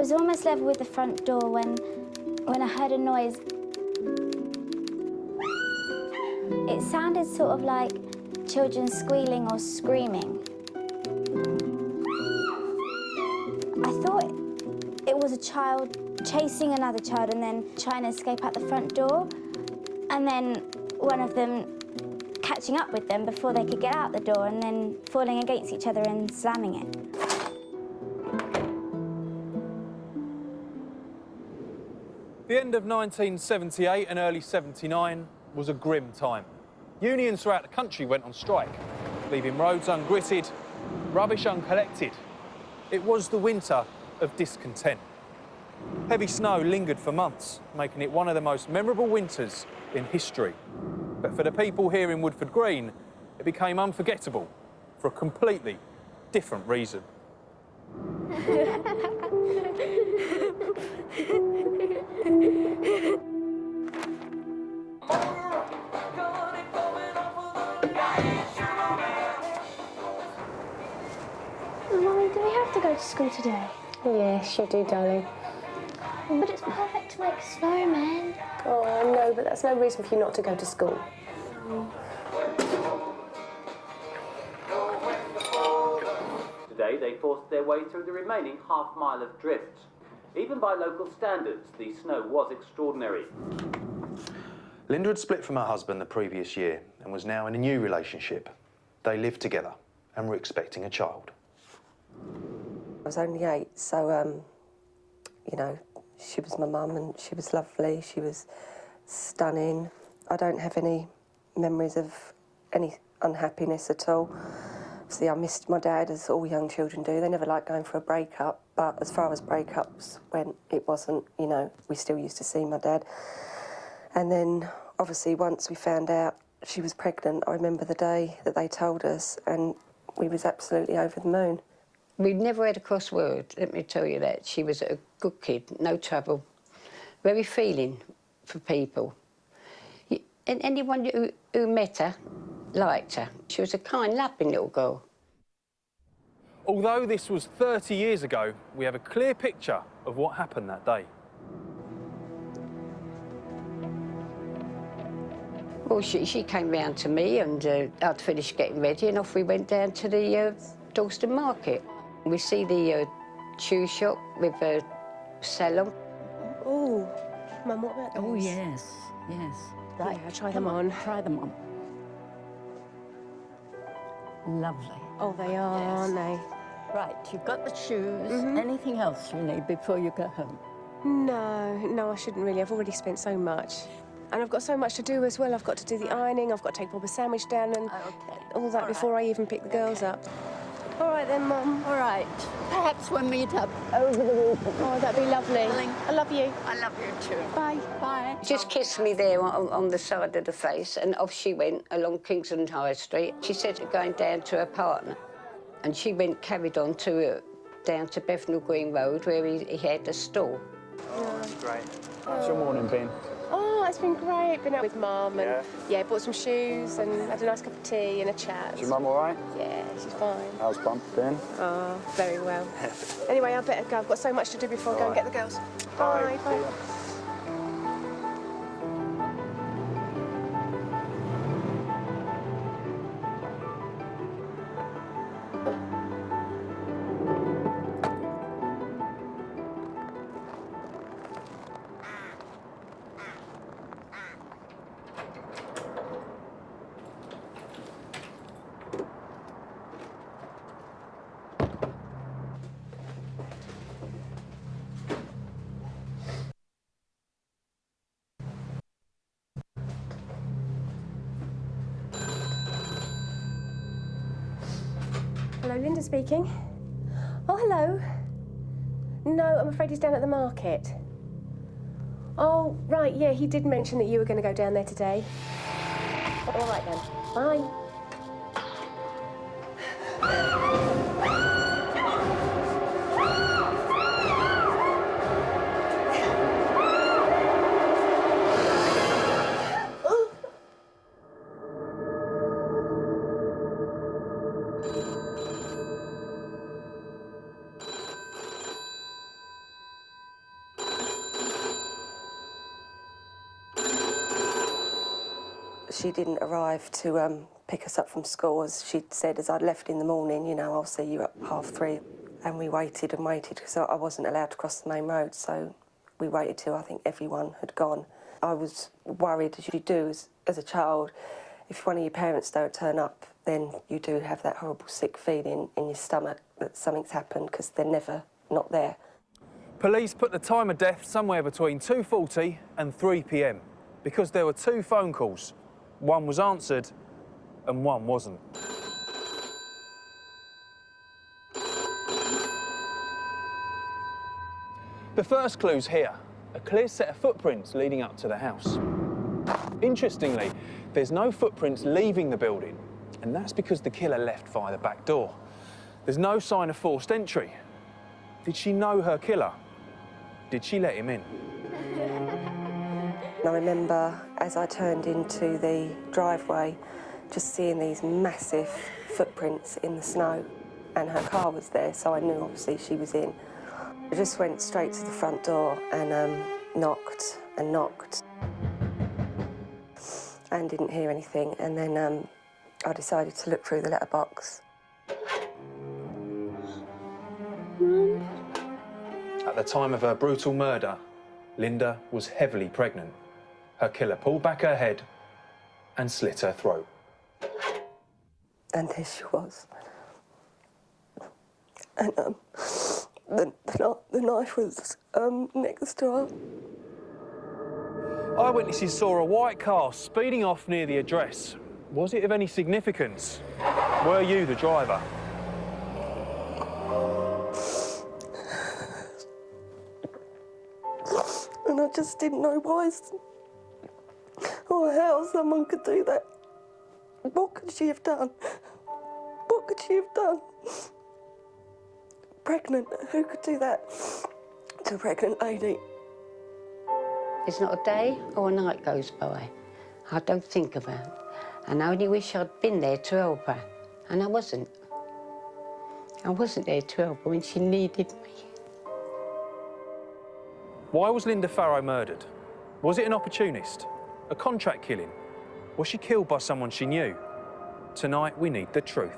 was almost level with the front door when I heard a noise. It sounded sort of like children squealing or screaming. I thought it was a child chasing another child and then trying to escape out the front door, and then one of them catching up with them before they could get out the door and then falling against each other and slamming it. The end of 1978 and early 79 was a grim time. Unions throughout the country went on strike, leaving roads ungritted, rubbish uncollected. It was the winter of discontent. Heavy snow lingered for months, making it one of the most memorable winters in history. But for the people here in Woodford Green, it became unforgettable for a completely different reason. Mummy, do we have to go to school today? Yes, you do, darling. But it's perfect to make snowmen. Oh, I know, but that's no reason for you not to go to school. Today, they forced their way through the remaining half-mile of drift. Even by local standards, the snow was extraordinary. Linda had split from her husband the previous year and was now in a new relationship. They lived together and were expecting a child. I was only 8, so, you know, she was my mum and she was lovely, she was stunning. I don't have any memories of any unhappiness at all. Obviously, I missed my dad, as all young children do. They never like going for a breakup, but as far as breakups went, it wasn't, you know, we still used to see my dad. And then, obviously, once we found out she was pregnant, I remember the day that they told us, and we was absolutely over the moon. We'd never had a cross word, let me tell you that. She was a good kid, no trouble, very feeling for people. And anyone who met her liked her. She was a kind, loving little girl. Although this was 30 years ago, we have a clear picture of what happened that day. Well, she came round to me and I'd finished getting ready and off we went down to the Dalston Market. We see the shoe shop with a salon. Oh, Mum, what about those? Oh, yes, yes. Right, yeah, try them on. Try them on. Lovely. Oh, they are, Yes. aren't they? Right, you've got the shoes. Anything else you need before you go home? No, I shouldn't really. I've already spent so much. And I've got so much to do as well. I've got to do the ironing, I've got to take Bob a sandwich down and Okay. all that before I even pick the girls up. All right then, Mum. All right. Perhaps we'll meet up over the weekend. Oh, that'd be lovely. Darling. I love you. I love you too. Bye. Bye. Just kissed me there on the side of the face and off she went along Kingsland High Street. She said going down to her partner. And she carried on down to Bethnal Green Road where he had a store. Great. How's your morning been? Oh, it's been great. Been out with Mum and bought some shoes and had a nice cup of tea and a chat. Is your mum all right? Yeah, she's fine. How's Bump been? Oh, very well. Anyway, I better go. I've got so much to do before I go and get the girls. Bye. Bye. Hello, Linda speaking. Oh, hello. No, I'm afraid he's down at the market. Oh, right, yeah, he did mention that you were going to go down there today. All right then. Bye. she didn't arrive to pick us up from school. As she'd said, as I'd left in the morning, you know, I'll see you at 3:30. And we waited and waited because I wasn't allowed to cross the main road, so we waited till I think everyone had gone. I was worried, as you do as a child. If one of your parents don't turn up, then you do have that horrible sick feeling in your stomach that something's happened because they're never not there. Police put the time of death somewhere between 2:40 and 3 p.m. because there were 2 phone calls. One was answered and one wasn't. The first clue's here, a clear set of footprints leading up to the house. Interestingly, there's no footprints leaving the building, and that's because the killer left via the back door. There's no sign of forced entry. Did she know her killer? Did she let him in? I remember as I turned into the driveway, just seeing these massive footprints in the snow, and her car was there, so I knew obviously she was in. I just went straight to the front door and knocked and knocked and didn't hear anything, and then I decided to look through the letterbox. At the time of her brutal murder, Lynda was heavily pregnant. Her killer pulled back her head and slit her throat. And there she was. And the knife was next to her. Eyewitnesses saw a white car speeding off near the address. Was it of any significance? Were you the driver? And I just didn't know why or how someone could do that. What could she have done? What could she have done? Pregnant, who could do that to a pregnant lady? There's not a day or a night goes by I don't think of her, and I only wish I'd been there to help her, and I wasn't. I wasn't there to help her when she needed me. Why was Lynda Farrow murdered? Was it an opportunist? A contract killing? Was she killed by someone she knew? Tonight, we need the truth.